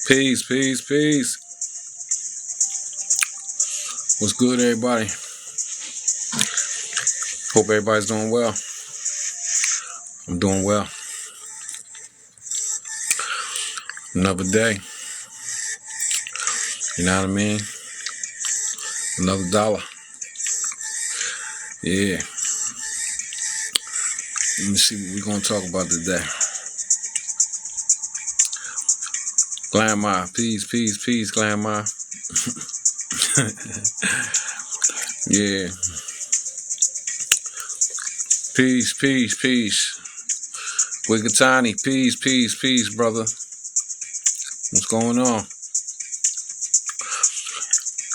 Peace, peace, peace. What's good, everybody? Hope everybody's doing well. I'm doing well. Another day. You know what I mean? Another dollar. Yeah. Let me see what we're going to talk about today. Glamma. Peace, peace, peace, Glamma. Yeah. Peace, peace, peace. Wigatani. Peace, peace, peace, brother. What's going on?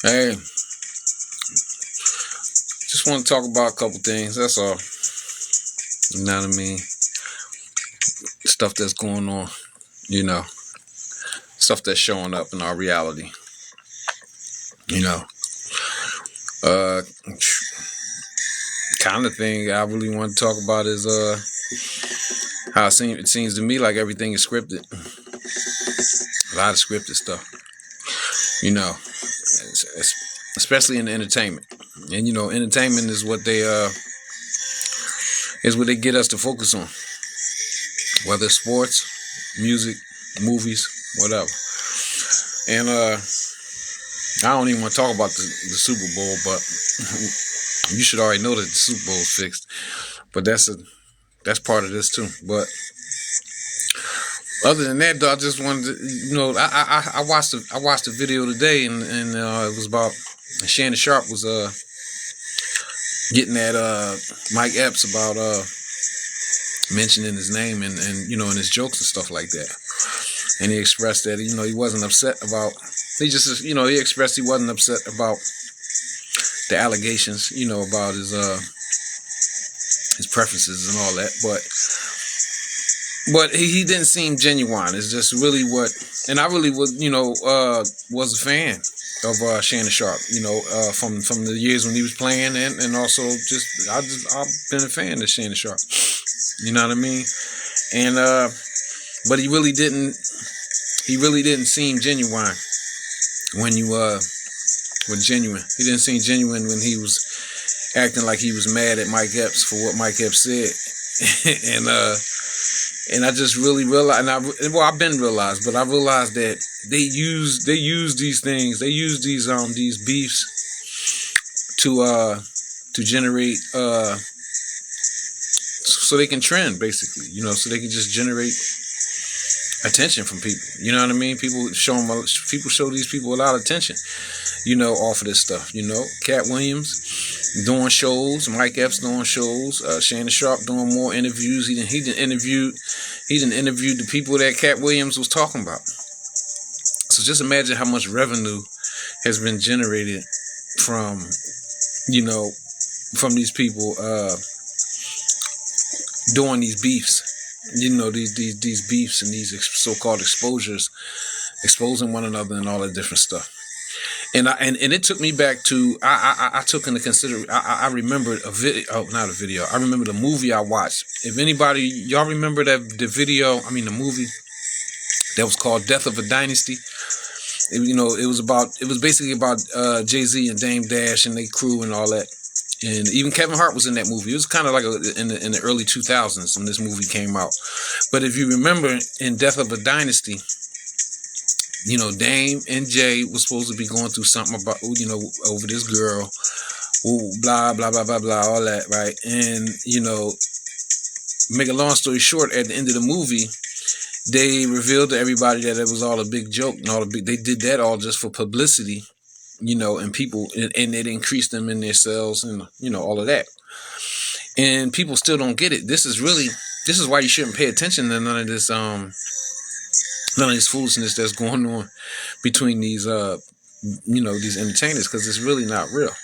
Hey. Just want to talk about a couple things. That's all. You know what I mean? Stuff that's going on. You know. Stuff that's showing up in our reality. You know. Kind of thing I really want to talk about is how it seems to me like everything is scripted. A lot of scripted stuff. You know, especially in entertainment. And you know, entertainment is what they get us to focus on. Whether it's sports, music, movies, whatever. And I don't even want to talk about the Super Bowl, but you should already know that the Super Bowl is fixed. But that's part of this too. But other than that, though, I just wanted to, you know, I watched the video today, and it was about Shannon Sharpe was getting at Mike Epps about mentioning his name and you know, in his jokes and stuff like that. And he expressed that, you know, he wasn't upset about. He expressed he wasn't upset about the allegations, you know, about his preferences and all that, but he didn't seem genuine. It's just really what, and I really was, you know, was a fan of Shannon Sharpe, you know, from the years when he was playing, and also I've been a fan of Shannon Sharpe, you know what I mean, and but he really didn't seem genuine when you genuine. He didn't seem genuine when he was acting like he was mad at Mike Epps for what Mike Epps said, and I just really realized, I've been realized, but I realized that they use these things, they use these beefs to generate so they can trend, basically, you know, so they can just generate attention from people. You know what I mean? People show these people a lot of attention, you know, off of this stuff. You know, Cat Williams doing shows, Mike Epps doing shows, Shannon Sharpe doing more interviews. He didn't interview the people that Cat Williams was talking about. So just imagine how much revenue has been generated from, you know, from these people doing these beefs. You know, these beefs and these so-called exposures, exposing one another and all that different stuff. And it took me back to, I took into consideration, I remembered a video, not a video, I remember the movie I watched. If anybody, y'all remember the movie that was called Death of a Dynasty. It was basically about Jay-Z and Dame Dash and their crew and all that. And even Kevin Hart was in that movie. It was kind of like in the early 2000s when this movie came out. But if you remember, in Death of a Dynasty, you know, Dame and Jay was supposed to be going through something about, you know, over this girl, blah, blah, blah, blah, blah, all that, right? And, you know, make a long story short, at the end of the movie, they revealed to everybody that it was all a big joke and they did that all just for publicity, you know, and people, and it increased them in their sales and, you know, all of that. And people still don't get it. This is why you shouldn't pay attention to none of this foolishness that's going on between these, you know, these entertainers, because it's really not real,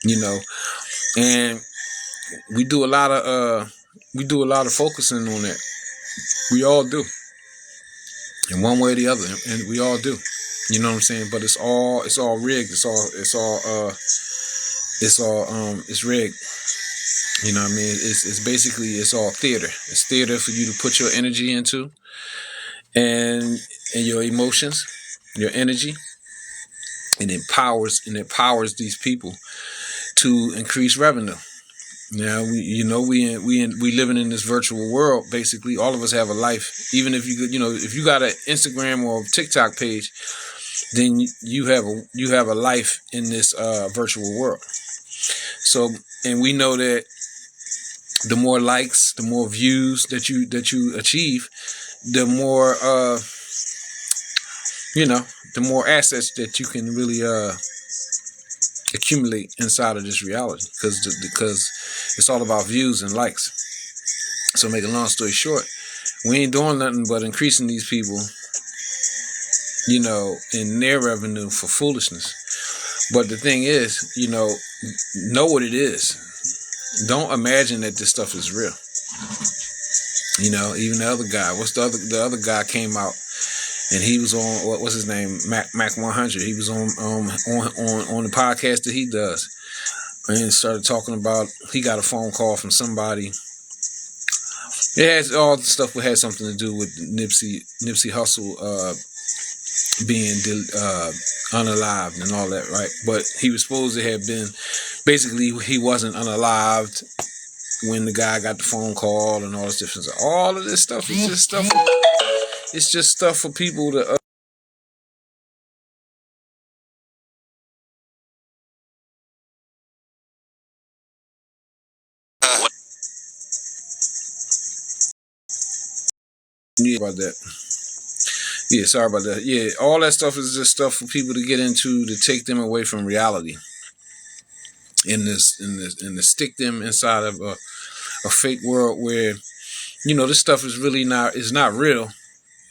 you know. And we do a lot of focusing on that. We all do, in one way or the other, and we all do. You know what I'm saying? But it's all rigged. It's rigged. You know what I mean? It's basically, it's all theater. It's theater for you to put your energy into. and your emotions, your energy, and empowers these people to increase revenue. Now we living in this virtual world. Basically, all of us have a life. Even if if you got an Instagram or TikTok page, then you have a life in this virtual world. So, and we know that the more likes, the more views that you achieve, the more the more assets that you can really accumulate inside of this reality, because it's all about views and likes. So, make a long story short, we ain't doing nothing but increasing these people, in their revenue for foolishness. But the thing is, know what it is. Don't imagine that this stuff is real. Even the other guy. The other guy came out and he was on, what's his name, Mac 100. He was on the podcast that he does, and started talking about he got a phone call from somebody. It has all the stuff that had something to do with Nipsey Hussle being unalived and all that, right? But he was supposed to have been, basically he wasn't unalived when the guy got the phone call and all this different stuff. All of this stuff is just stuff. It's just stuff for people to. Yeah, about that. Yeah, sorry about that. Yeah, all that stuff is just stuff for people to get into, to take them away from reality. And to stick them inside of a fake world where, this stuff is really not real.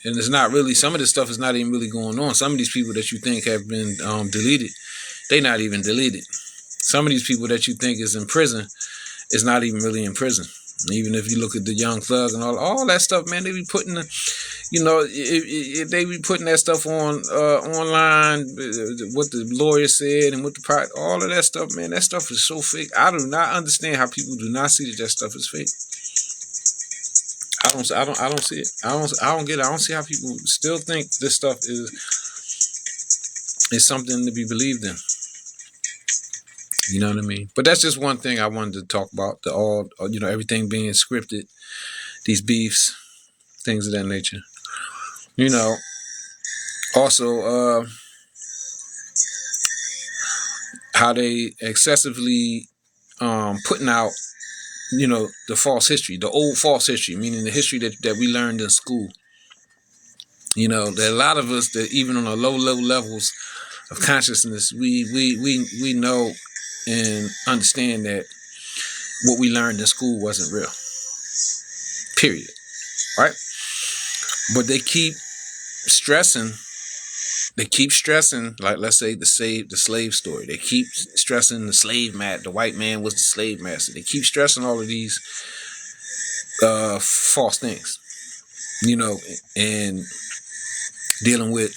And it's not really, some of this stuff is not even really going on. Some of these people that you think have been deleted, they not even deleted. Some of these people that you think is in prison is not even really in prison. Even if you look at the Young Thug and all that stuff, man, they be putting they be putting that stuff on online, what the lawyer said and what the all of that stuff, man. That stuff is so fake. I do not understand how people do not see that stuff is fake. I don't see it. I don't get it. I don't see how people still think this stuff is something to be believed in. You know what I mean? But that's just one thing I wanted to talk about. Everything being scripted, these beefs, things of that nature. Also, how they excessively putting out, the false history, the old false history, meaning the history that we learned in school. There are a lot of us that even on the low levels of consciousness, we know and understand that what we learned in school wasn't real. Period. Right? But they keep stressing, like, let's say the slave story. They keep stressing the white man was the slave master. They keep stressing all of these false things, and dealing with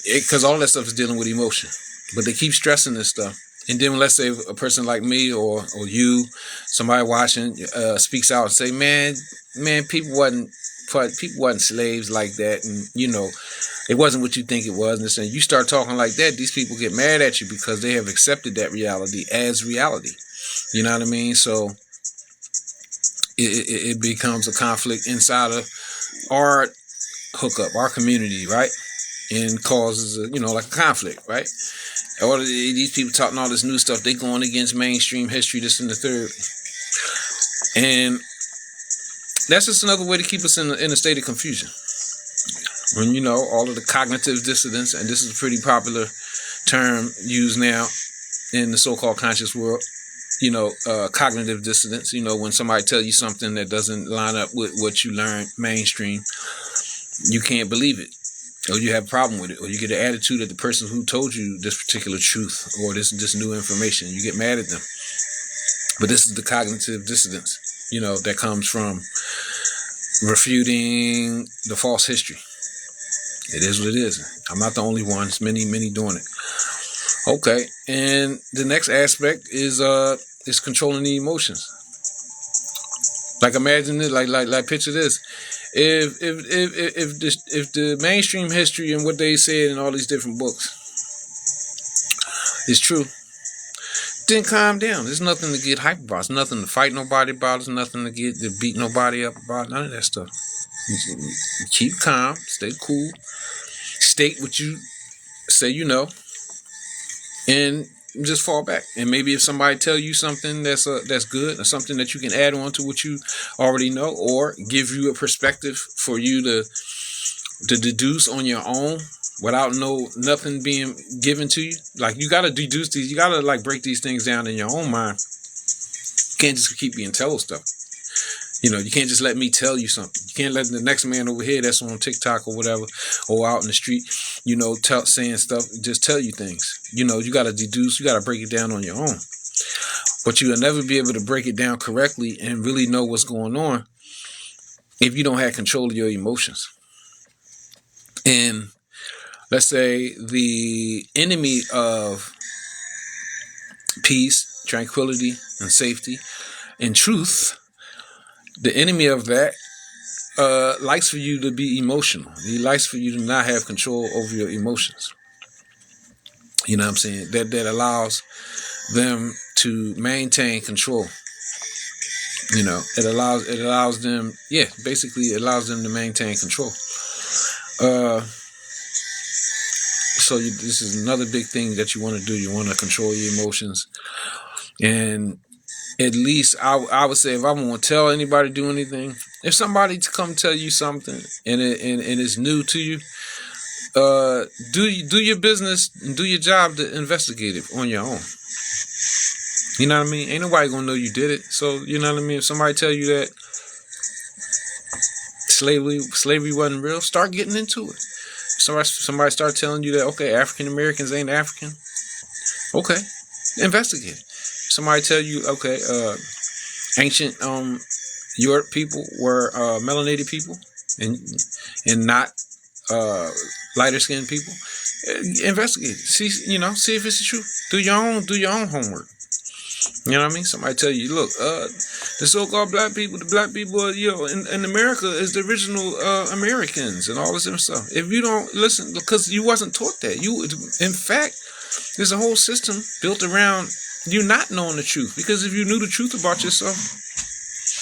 it, because all that stuff is dealing with emotion. But they keep stressing this stuff. And then let's say a person like me or you, somebody watching, speaks out and say, man, people wasn't slaves like that, and it wasn't what you think it was. And saying you start talking like that, these people get mad at you because they have accepted that reality as reality. You know what I mean? So it becomes a conflict inside of our hookup, our community, right? And causes like a conflict, right? All of these people talking all this new stuff, they going against mainstream history, this and the third. And that's just another way to keep us in a state of confusion. When all of the cognitive dissonance, and this is a pretty popular term used now in the so-called conscious world, cognitive dissonance, when somebody tells you something that doesn't line up with what you learned mainstream, you can't believe it, or you have a problem with it, or you get an attitude at the person who told you this particular truth or this new information. You get mad at them. But this is the cognitive dissonance, that comes from refuting the false history. It is what it is. I'm not the only one. It's many doing it. Okay, and the next aspect is controlling the emotions. Like, imagine it. Like picture this. If the mainstream history and what they said in all these different books is true, then calm down. There's nothing to get hyped about. There's nothing to fight nobody about. There's nothing to beat nobody up about. None of that stuff. You keep calm. Stay cool. State what you say you know, and just fall back. And maybe if somebody tell you something that's good, or something that you can add on to what you already know, or give you a perspective for you to deduce on your own without nothing being given to you. Like, you gotta deduce these. You gotta like break these things down in your own mind. You can't just keep being told stuff. You know, you can't just let me tell you something. You can't let the next man over here that's on TikTok or whatever, or out in the street, you know, saying stuff, just tell you things. You know, you got to deduce, you got to break it down on your own. But you'll never be able to break it down correctly and really know what's going on if you don't have control of your emotions. And let's say the enemy of peace, tranquility, and safety, and truth, the enemy of that likes for you to be emotional. He likes for you to not have control over your emotions. You know what I'm saying? That allows them to maintain control. You know, it allows them, basically it allows them to maintain control. So this is another big thing that you want to do. You want to control your emotions. And at least I would say, if I want to tell anybody to do anything, if somebody to come tell you something and it's new to you, do your business and do your job to investigate it on your own. You know what I mean? Ain't nobody gonna know you did it. So you know what I mean? If somebody tell you that slavery wasn't real, start getting into it. Somebody start telling you that, okay, African Americans ain't African. Okay, investigate. Somebody tell you, okay, ancient Europe people were melanated people and not lighter skinned people. Investigate. See if it's true. Do your own homework. You know what I mean? Somebody tell you, look, the so-called black people, in America is the original Americans and all this other stuff. If you don't listen, because you wasn't taught that. In fact, there's a whole system built around you not knowing the truth. Because if you knew the truth about yourself,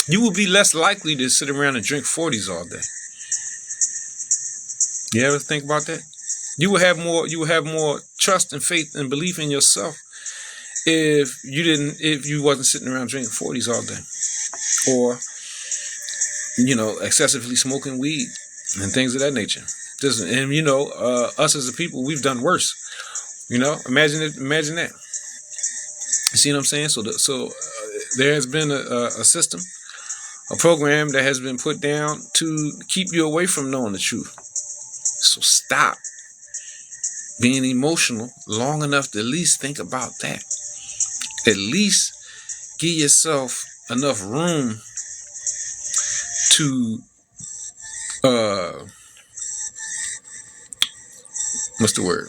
you would be less likely to sit around and drink 40s all day. You ever think about that? You would have more trust and faith and belief in yourself if you wasn't sitting around drinking 40s all day, or excessively smoking weed and things of that nature. And us as a people, we've done worse. Imagine that. You see what I'm saying? So there has been a system, a program that has been put down to keep you away from knowing the truth. So stop being emotional long enough to at least think about that. At least give yourself enough room to what's the word?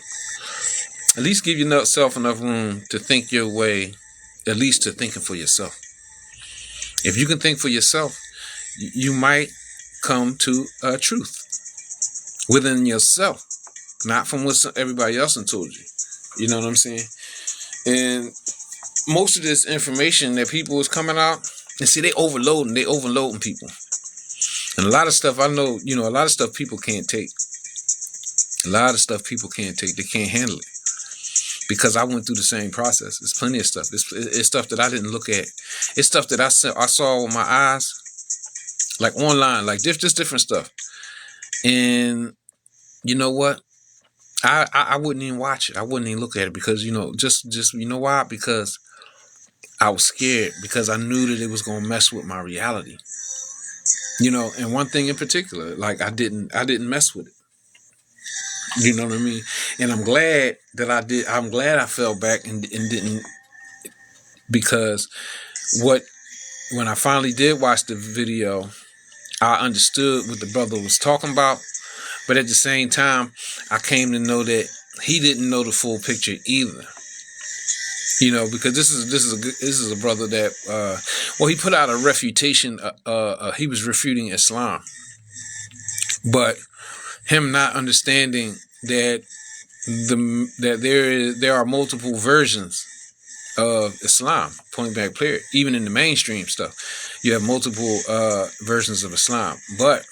At least give yourself enough room to think your way, at least to thinking for yourself. If you can think for yourself, you might come to a truth within yourself, not from what everybody else has told you. You know what I'm saying? And most of this information that people is coming out, and see, they overloading people. And a lot of stuff I know, a lot of stuff people can't take. A lot of stuff people can't take. They can't handle it. Because I went through the same process. There's plenty of stuff. It's stuff that I didn't look at. It's stuff that I saw with my eyes, like online, like just different stuff. And you know what? I wouldn't even watch it. I wouldn't even look at it because, just you know why? Because I was scared, because I knew that it was going to mess with my reality. And one thing in particular, like I didn't mess with it. You know what I mean? And I'm glad that I did. I'm glad I fell back and didn't, because when I finally did watch the video, I understood what the brother was talking about. But at the same time, I came to know that he didn't know the full picture either. Because this is a brother that he put out a refutation. He was refuting Islam. But him not understanding that there are multiple versions of Islam, point blank period. Even in the mainstream stuff, you have multiple versions of Islam. But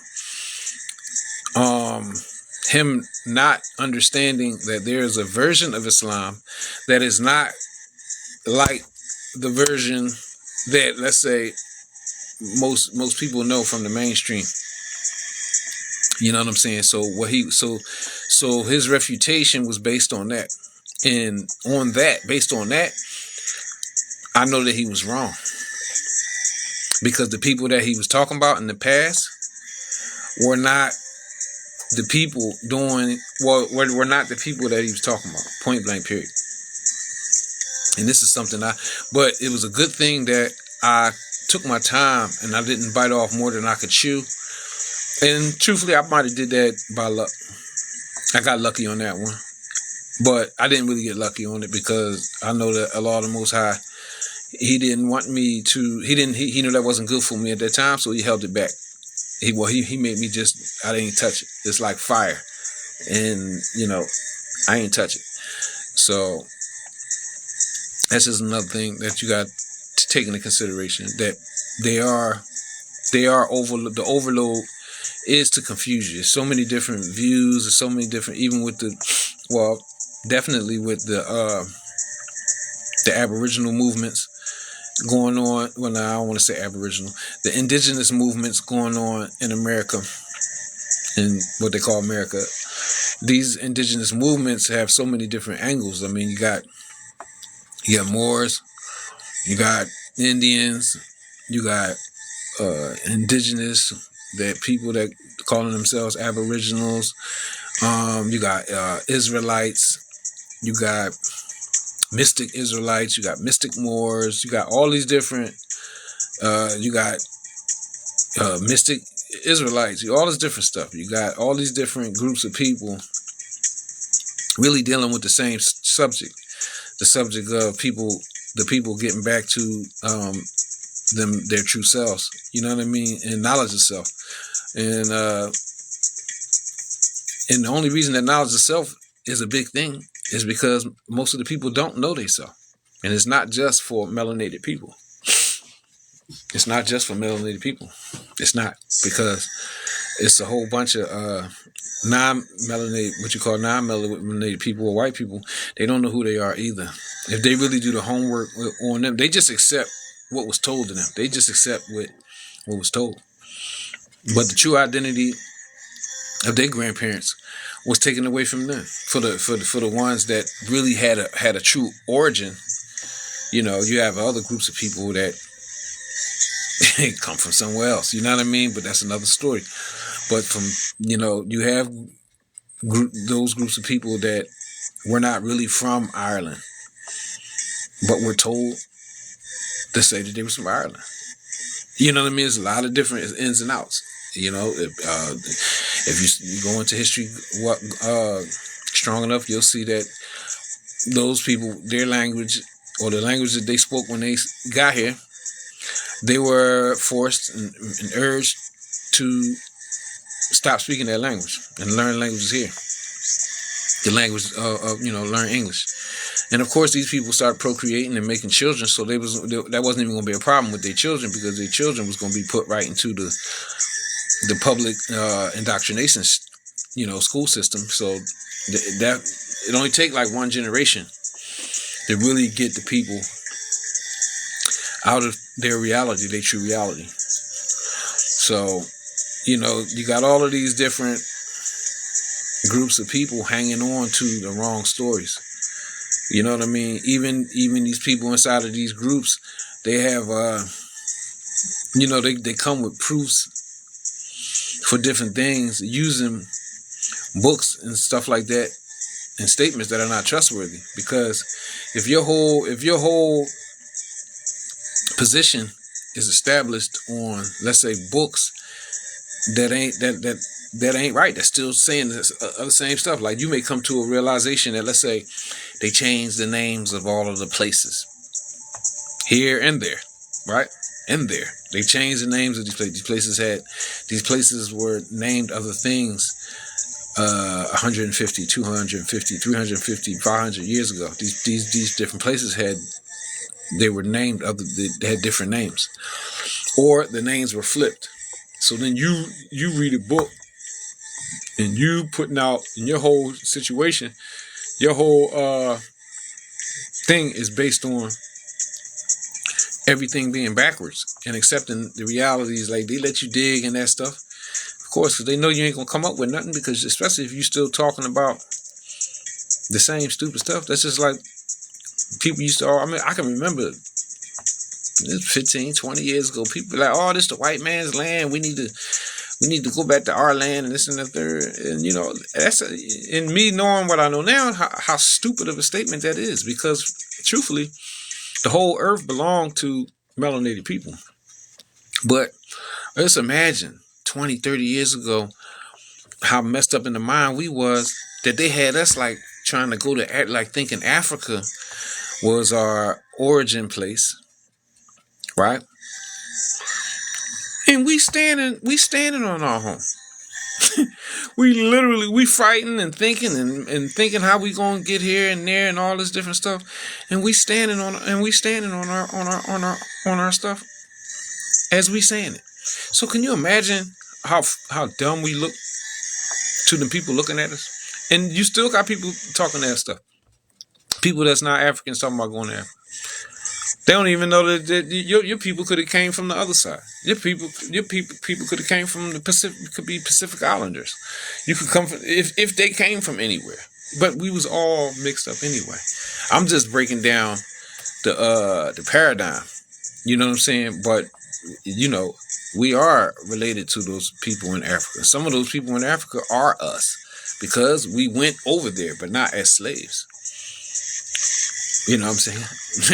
him not understanding that there is a version of Islam that is not like the version that, let's say, most people know from the mainstream. You know what I'm saying? So his refutation was based on that. And based on that, I know that he was wrong. Because the people that he was talking about in the past were not the people were not the people that he was talking about. Point blank period. And this is something but it was a good thing that I took my time and I didn't bite off more than I could chew. And truthfully, I might have did that by luck. I got lucky on that one. But I didn't really get lucky on it because I know that Allah the Most High, he didn't want me to, he knew that wasn't good for me at that time, so he held it back. He made me I didn't touch it. It's like fire. And, I ain't touch it. So that's just another thing that you got to take into consideration, that the overload is to confuse you. There's so many different views, there's so many different, even with definitely with the Aboriginal movements going on. Well, no, I don't want to say Aboriginal. The indigenous movements going on in America, in what they call America. These indigenous movements have so many different angles. I mean, you got Moors, you got Indians, you got indigenous, that people that calling themselves Aboriginals. You got Israelites, you got mystic Israelites, you got mystic Moors, you got all these different, you got mystic Israelites, all this different stuff. You got all these different groups of people really dealing with the same subject, the subject of the people getting back to their true selves. You know what I mean? And knowledge of self. And the only reason that knowledge of self is a big thing is because most of the people don't know themselves. And it's not just for melanated people. It's not just for melanated people. It's not, because it's a whole bunch of non-melanated, what you call non-melanated people or white people. They don't know who they are either. If they really do the homework on them, they just accept what was told to them. They just accept what was told. But the true identity of their grandparents was taken away from them. For the ones that really had a true origin, you have other groups of people that come from somewhere else. You know what I mean? But that's another story. But you have those groups of people that were not really from Ireland, but were told to say that they were from Ireland. You know what I mean? There's a lot of different ins and outs. If you go into history strong enough, you'll see that those people, their language, or the language that they spoke when they got here, they were forced and urged to stop speaking that language and learn languages here. The language learn English. And of course, these people started procreating and making children, so that wasn't even going to be a problem with their children, because their children was going to be put right into the public indoctrination, school system. So that it only take like one generation to really get the people out of their reality, their true reality. So, you got all of these different groups of people hanging on to the wrong stories. You know what I mean? Even these people inside of these groups, they have, they come with proofs for different things, using books and stuff like that, and statements that are not trustworthy. Because if your whole position is established on, let's say, books that ain't right, that's still saying the same stuff. Like, you may come to a realization that, let's say, they changed the names of all of the places here and there, right? in there. They changed the names of these places. These places were named other things 150, 250, 350, 500 years ago. These different places they were named they had different names, or the names were flipped. So then you read a book and you putting out in your whole situation, your whole thing is based on everything being backwards and accepting the realities. Like, they let you dig in that stuff, of course, because they know you ain't gonna come up with nothing, because especially if you still talking about the same stupid stuff. That's just like people used to, I mean, I can remember 15, 20 years ago, people were like, oh, this the white man's land, we need to go back to our land, and this and the third. And that's in me knowing what I know now, how stupid of a statement that is, because truthfully, the whole earth belonged to melanated people. But let's imagine 20, 30 years ago, how messed up in the mind we was, that they had us like trying to go to, like, thinking Africa was our origin place, right? And we standing on our home. we fighting and thinking and thinking how we gonna get here and there and all this different stuff, and we standing on our stuff as we saying it. So can you imagine how dumb we look to the people looking at us? And you still got people talking that stuff. People that's not Africans talking about going there. They don't even know that your people could have came from the other side. Your people could have came from the Pacific. Could be Pacific Islanders. You could come from if they came from anywhere. But we was all mixed up anyway. I'm just breaking down the paradigm. You know what I'm saying? But we are related to those people in Africa. Some of those people in Africa are us, because we went over there, but not as slaves. You know what I'm saying?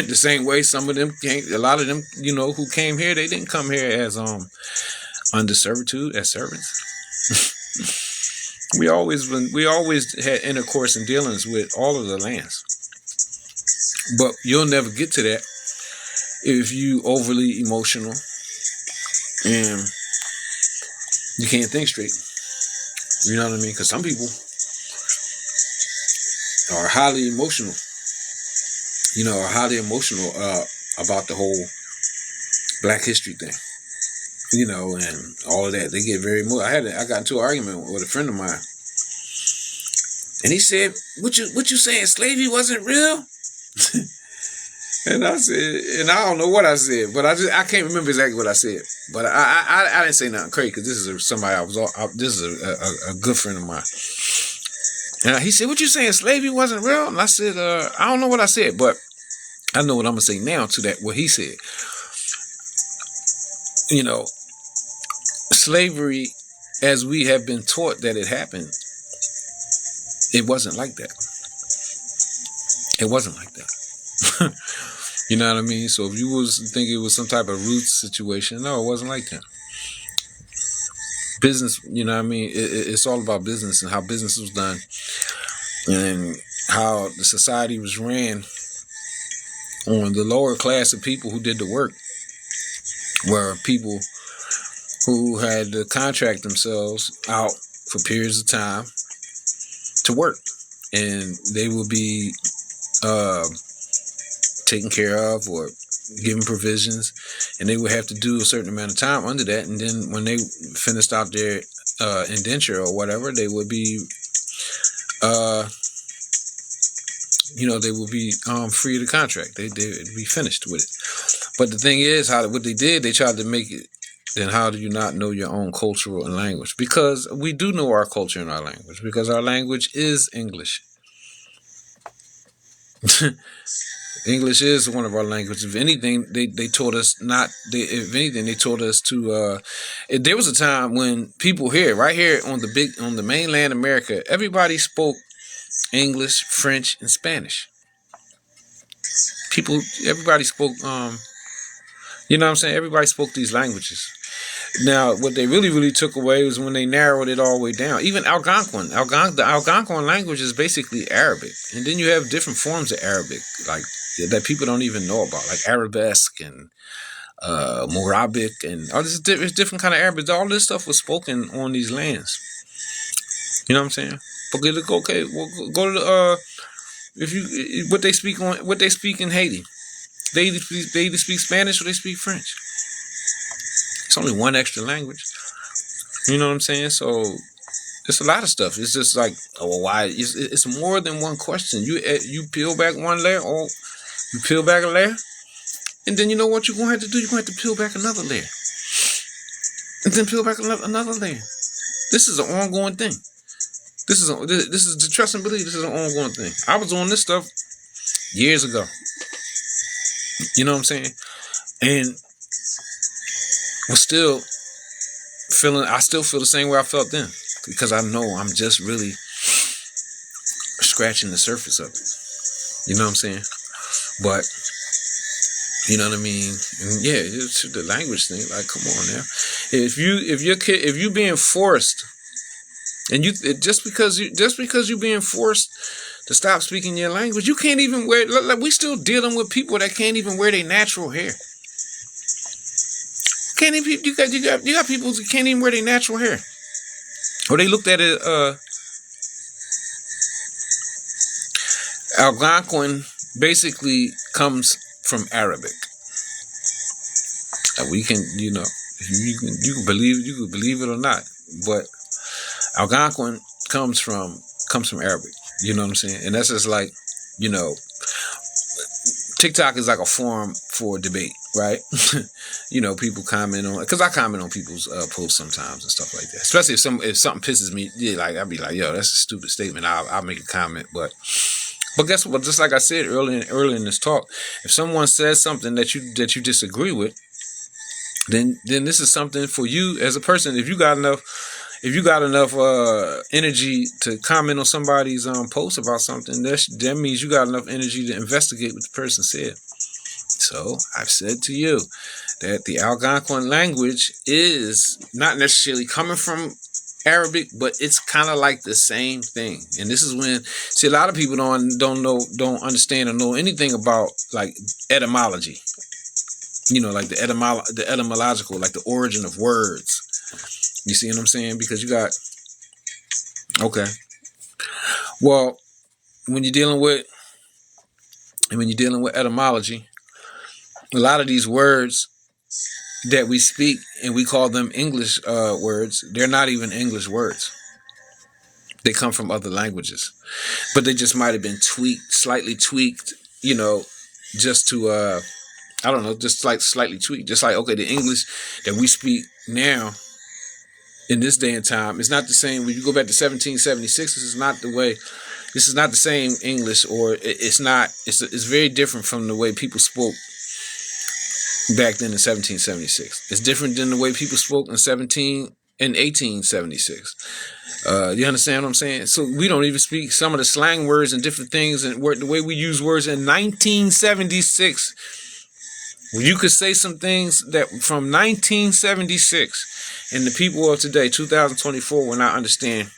The same way some of them came, a lot of them, who came here, they didn't come here as under servitude, as servants. we always had intercourse and dealings with all of the lands. But you'll never get to that if you overly emotional and you can't think straight. You know what I mean? Because some people are highly emotional. Are highly emotional about the whole Black History thing. And all of that. They get very emotional. I got into an argument with a friend of mine, and he said, "What you saying? Slavery wasn't real?" And I said, and I don't know what I said, but I can't remember exactly what I said. But I didn't say nothing crazy, because this is somebody this is a good friend of mine. And he said, "What you saying? Slavery wasn't real?" And I said, "I don't know what I said, but I know what I'm gonna say now to that. What he said. Slavery, as we have been taught that it happened, it wasn't like that. It wasn't like that." You know what I mean? So if you was thinking it was some type of roots situation, no, it wasn't like that. Business, you know what I mean? It's all about business and how business was done and how the society was ran on the lower class of people who did the work, were people who had to contract themselves out for periods of time to work, and they will be taken care of or given provisions, and they would have to do a certain amount of time under that, and then when they finished out their indenture or whatever, they would be they would be free of the contract. They'd be finished with it. But the thing is, what they did, they tried to make it, then how do you not know your own cultural and language? Because we do know our culture and our language, because our language is English. English is one of our languages. If anything, they taught us not. If anything, they taught us to. There was a time when people here, right here on the mainland America, everybody spoke English, French, and Spanish. Everybody spoke. You know what I'm saying? Everybody spoke these languages. Now, what they really, really took away was when they narrowed it all the way down. Even Algonquin. The Algonquin language is basically Arabic. And then you have different forms of Arabic, like that people don't even know about, like Arabesque and Morabic, and all this different kind of Arabic. All this stuff was spoken on these lands. You know what I'm saying? But okay, well, go to the if you what they speak in Haiti. They either speak Spanish or they speak French. It's only one extra language. You know what I'm saying? So it's a lot of stuff. It's just like, oh, well, why? It's more than one question. You peel back one layer, or you peel back a layer, and then you know what you're going to have to do? You're going to have to peel back another layer, and then peel back another layer. This is an ongoing thing. This is the trust and believe. This is an ongoing thing. I was on this stuff years ago. You know what I'm saying? And was still feeling. I still feel the same way I felt then, because I know I'm just really scratching the surface of it. You know what I'm saying? But you know what I mean? And yeah, it's the language thing. Like, come on now. If you being forced, and just because you're being forced to stop speaking your language, you can't even wear. Like, we still dealing with people that can't even wear their natural hair. Can't even, you got people who can't even wear their natural hair. Or they looked at it. Algonquin basically comes from Arabic. We can, you can believe it or not, but Algonquin comes from Arabic. You know what I'm saying? And that's just like, TikTok is like a forum for debate, right? People comment on, because I comment on people's posts sometimes and stuff like that. Especially if something pisses me, I'd be like, yo, that's a stupid statement. I'll make a comment, but guess what? Just like I said earlier in this talk, if someone says something that you disagree with, then this is something for you as a person. If you got enough energy to comment on somebody's post about something, that means you got enough energy to investigate what the person said. So I've said to you that the Algonquin language is not necessarily coming from Arabic, but it's kind of like the same thing. And this is when, a lot of people don't understand or know anything about like etymology. Like the etymological, like the origin of words. You see what I'm saying? Because you got, okay. Well, when you're dealing with etymology, a lot of these words that we speak and we call them English words, they're not even English words. They come from other languages, but they just might have been slightly tweaked, just to, I don't know, just like slightly tweaked. Just like, okay, the English that we speak now in this day and time is not the same. When you go back to 1776, this is not the same English, or it's very different from the way people spoke back then in 1776. It's different than the way people spoke in 1876. You understand what I'm saying? So we don't even speak some of the slang words and different things, and the way we use words in 1976. You could say some things that from 1976, and the people of today, 2024, will not understand.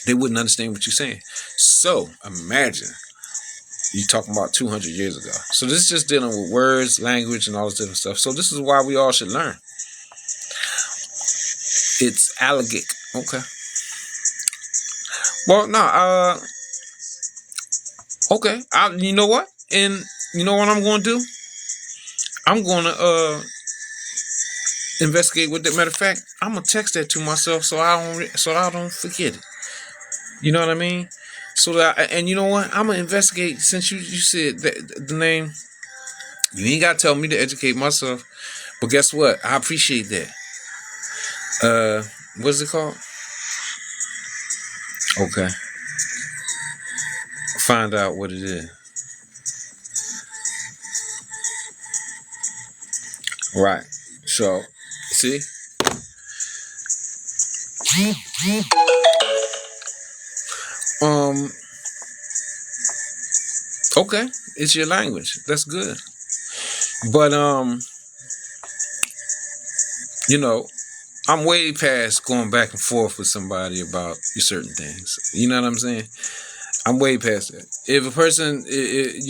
They wouldn't understand what you're saying. So imagine you're talking about 200 years ago. So this is just dealing with words, language, and all this different stuff. So this is why we all should learn. It's Alagic. Okay. Well, no. Okay. You know what? And you know what I'm going to do? I'm going to investigate with that. Matter of fact, I'm going to text that to myself so I don't forget it. You know what I mean? And you know what? I'm going to investigate, since you said that the name. You ain't got to tell me to educate myself. But guess what? I appreciate that. What's it called? Okay. Find out what it is. Right. So, see? Okay, it's your language. That's good. But I'm way past going back and forth with somebody about certain things. You know what I'm saying? I'm way past that. If a person, is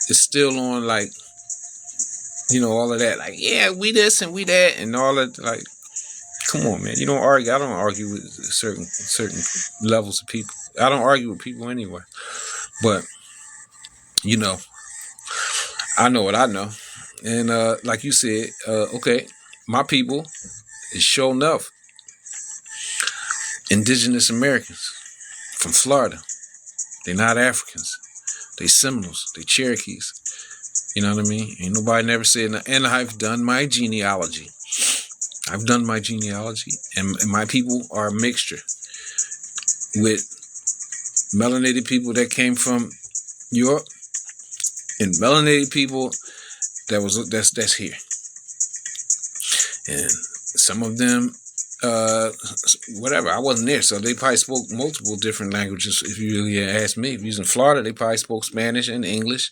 still on like all of that. Like, yeah, we this and we that and all that. Like, come on, man. You don't argue. I don't argue with certain levels of people. I don't argue with people anyway. But, I know what I know. And like you said, okay, my people is sure enough indigenous Americans from Florida. They're not Africans. They Seminoles. They Cherokees. You know what I mean? Ain't nobody never said, and I've done my genealogy. I've done my genealogy, and my people are a mixture with melanated people that came from Europe and melanated people that's here. And some of them, whatever, I wasn't there, so they probably spoke multiple different languages. If you really ask me, if you was in Florida, they probably spoke Spanish and English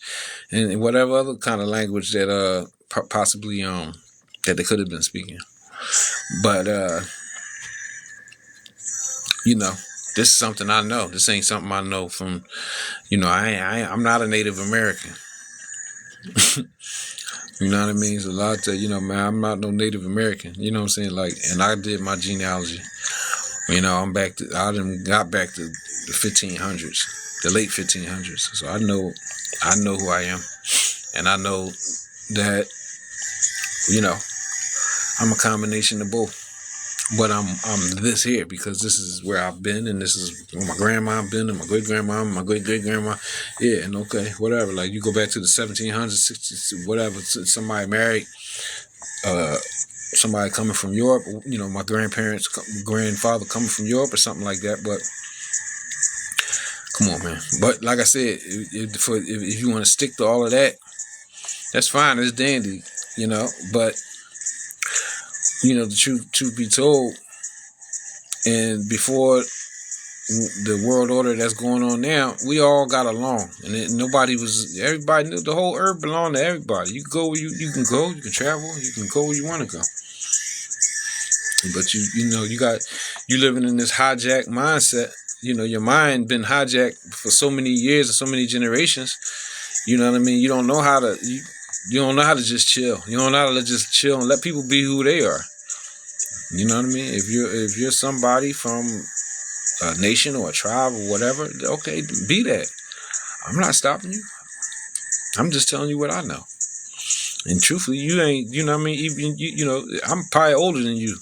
and whatever other kind of language that possibly that they could have been speaking. But this is something I know. This ain't something I know from, I'm not a Native American. You know what I mean? It's a lot to, man, I'm not no Native American. You know what I'm saying? Like, and I did my genealogy. I done got back to the 1500s, the late 1500s. So I know who I am. And I know that, I'm a combination of both. But I'm this here because this is where I've been, and this is where my grandma been, and my great grandma, and my great great grandma. Yeah, and okay, whatever. Like, you go back to the 1700s, 60s, whatever. Somebody married, somebody coming from Europe. My grandfather coming from Europe or something like that. But come on, man. But like I said, if you want to stick to all of that, that's fine. It's dandy, But the truth be told, and before the world order that's going on now, we all got along, and everybody knew the whole earth belonged to everybody. You can go where you can go, you can travel, you can go where you want to go. But you living in this hijacked mindset. Your mind been hijacked for so many years and so many generations. You know what I mean? You don't know how to you don't know how to just chill. You don't know how to just chill and let people be who they are. You know what I mean? If you're somebody from a nation or a tribe or whatever, okay, be that. I'm not stopping you. I'm just telling you what I know. And truthfully, you ain't, you know what I mean? Even I'm probably older than you.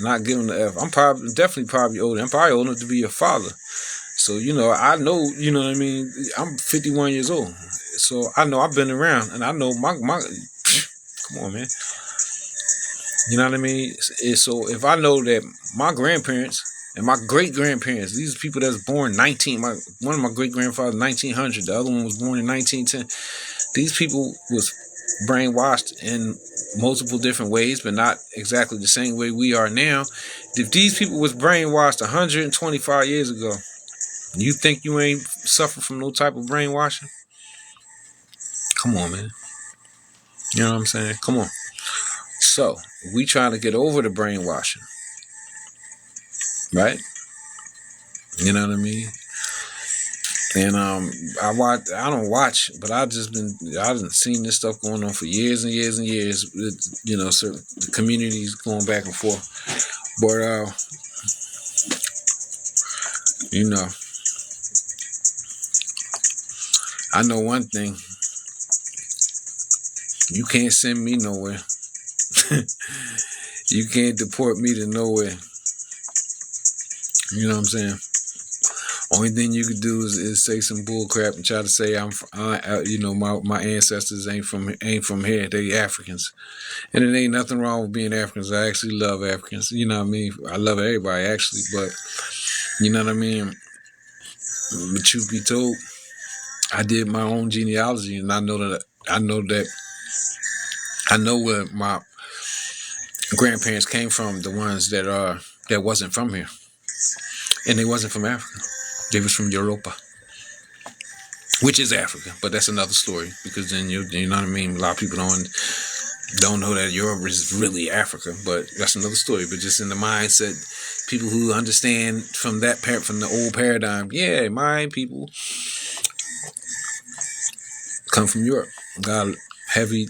Not giving the F. I'm definitely older. I'm probably old enough to be your father. So, I know, what I mean? I'm 51 years old. So I know I've been around, and I know my come on, man. You know what I mean? So if I know that my grandparents and my great grandparents, these are people that's born one of my great grandfathers 1900, the other one was born in 1910. These people was brainwashed in multiple different ways, but not exactly the same way we are now. If these people was brainwashed 125 years ago, you think you ain't suffer from no type of brainwashing? Come on, man. You know what I'm saying? Come on. So we trying to get over the brainwashing, right? You know what I mean? And I don't watch, but I've seen this stuff going on for years and years and years. With, certain communities going back and forth. But I know one thing. You can't send me nowhere. You can't deport me to nowhere. You know what I'm saying? Only thing you could do is say some bull crap and try to say my ancestors ain't from here. They Africans, and it ain't nothing wrong with being Africans. I actually love Africans. You know what I mean? I love everybody actually, but you know what I mean. But truth be told, I did my own genealogy, and I know where my grandparents came from. The ones that wasn't from here, and they wasn't from Africa. They was from Europa, which is Africa, but that's another story. Because then you know what I mean. A lot of people don't know that Europe is really Africa, but that's another story. But just in the mindset, people who understand from the old paradigm, yeah, my people come from Europe. God heavy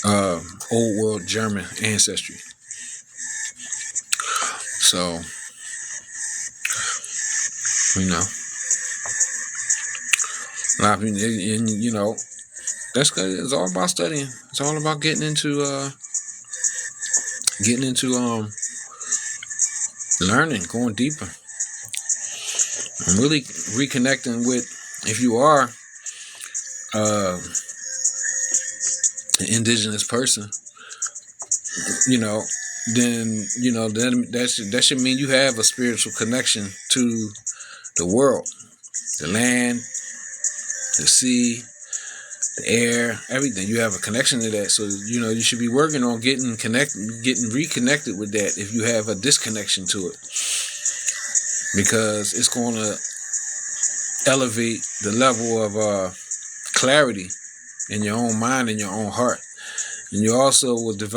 old world German ancestry. So, you know, a lot of people, and you know, that's good. It's all about studying. It's all about getting into learning, going deeper, and really reconnecting with, if you are an indigenous person, you know, then you know that should mean you have a spiritual connection to the world, the land, the sea, the air, everything. You have a connection to that. So, you know, you should be working on getting reconnected with that if you have a disconnection to it. Because it's going to elevate the level of clarity in your own mind and your own heart. And you also will get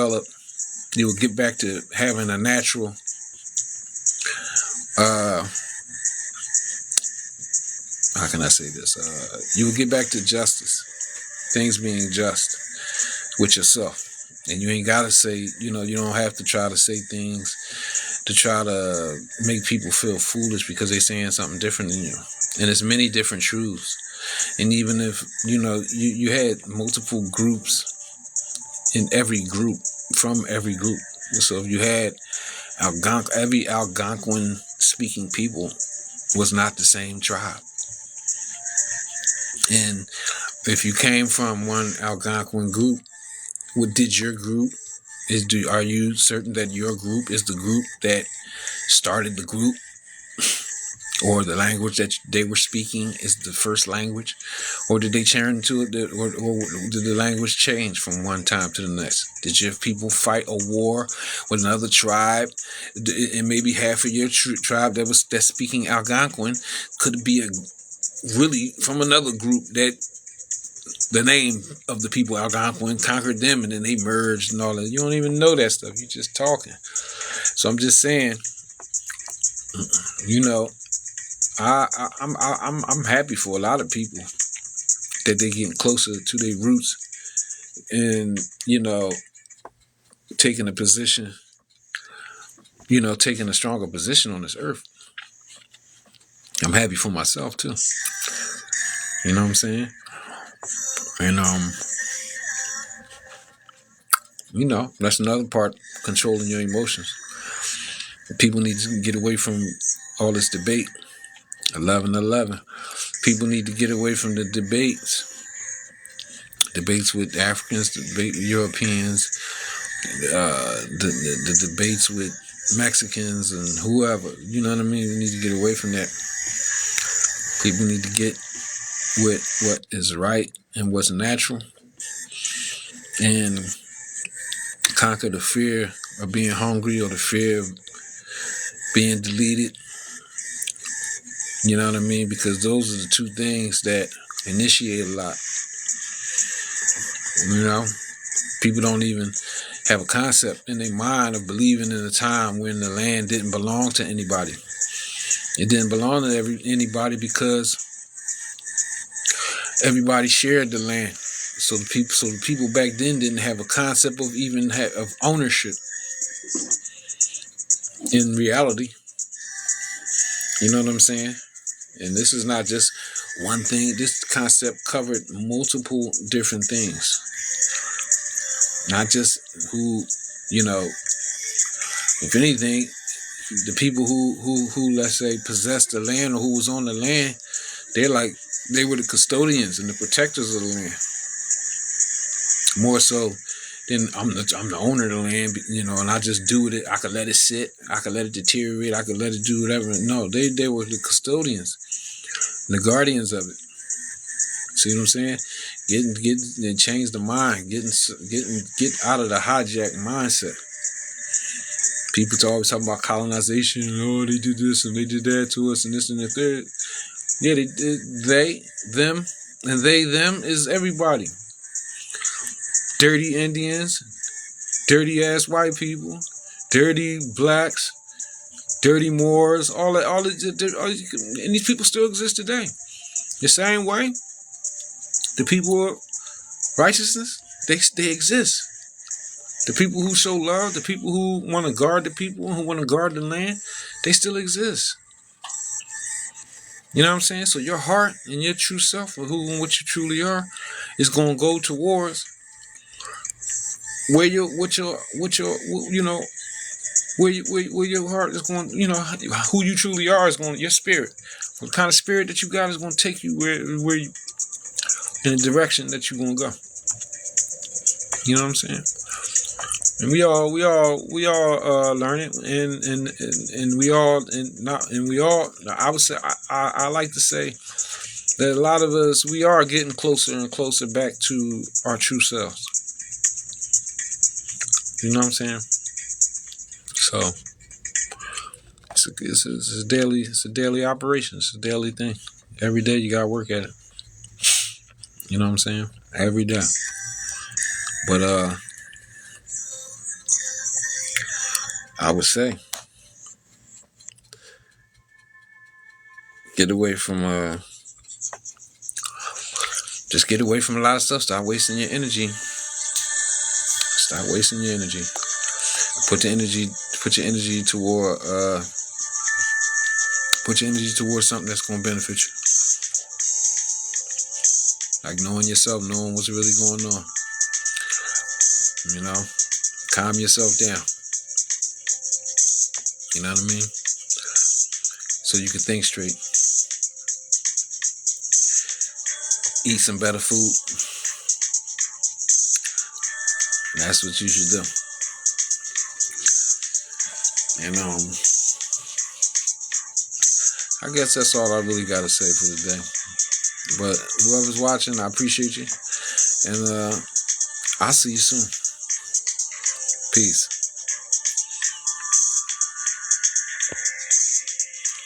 back to having a natural how can I say this? You will get back to justice. Things being just with yourself. And you ain't got to say, you know, you don't have to try to say things to try to make people feel foolish because they're saying something different than you. And there's many different truths. And even if, you know, you had multiple groups in every group, from every group. So if you had every Algonquin speaking people was not the same tribe. And if you came from one Algonquin group, what did your group are you certain that your group is the group that started the group, or the language that they were speaking is the first language, or did they turn into it, or did the language change from one time to the next? Did your people fight a war with another tribe, and maybe half of your tribe that's speaking Algonquin could be really from another group that the name of the people Algonquin conquered them, and then they merged and all that. You don't even know that stuff. You're just talking. So I'm just saying, you know, I'm happy for a lot of people that they getting closer to their roots, and you know, taking a position, you know, taking a stronger position on this earth. I'm happy for myself too. You know what I'm saying? And you know, that's another part, controlling your emotions. People need to get away from all this debate. 11-11. People need to get away from the debates with Africans, debate with Europeans, the debates with Mexicans and whoever. You know what I mean? We need to get away from that. People need to get with what is right and what's natural, and conquer the fear of being hungry or the fear of being deleted. You know what I mean? Because those are the two things that initiate a lot. You know, people don't even have a concept in their mind of believing in a time when the land didn't belong to anybody. It didn't belong to anybody because everybody shared the land. So the people back then didn't have a concept of even of ownership in reality. You know what I'm saying? And this is not just one thing. This concept covered multiple different things. Not just who, you know, if anything, the people who let's say possessed the land or who was on the land, they were the custodians and the protectors of the land. More so than I'm the owner of the land, you know, and I just do with it. I could let it sit. I could let it deteriorate. I could let it do whatever. No, they were the custodians, the guardians of it. See what I'm saying? Get and change the mind. Get out of the hijack mindset. People always talking about colonization. Oh, they did this and they did that to us and this and the third. Yeah, they, them, and them is everybody. Dirty Indians, dirty ass white people, dirty blacks, dirty Moors, all that, and these people still exist today. The same way, the people Righteousness, they exist. The people who show love, the people who want to guard the people, who want to guard the land, they still exist. You know what I'm saying? So your heart and your true self, or who and what you truly are, is going to go towards where your you know where your heart is going. You know who you truly are is going. Your spirit, what kind of spirit that you got is going to take you where you in the direction that you're going to go. You know what I'm saying? And we all learn it, and we all I would say I like to say that a lot of us, we are getting closer and closer back to our true selves. You know what I'm saying? So it's a daily operation. It's a daily thing. Every day you gotta work at it. You know what I'm saying? Every day. But I would say get away from just get away from a lot of stuff. Stop wasting your energy. Stop wasting your energy. Put your energy toward something that's gonna benefit you. Like knowing yourself, knowing what's really going on. You know, calm yourself down. You know what I mean? So you can think straight. Eat some better food. That's what you should do. And I guess that's all I really gotta say for today. But whoever's watching, I appreciate you. And I'll see you soon. Peace.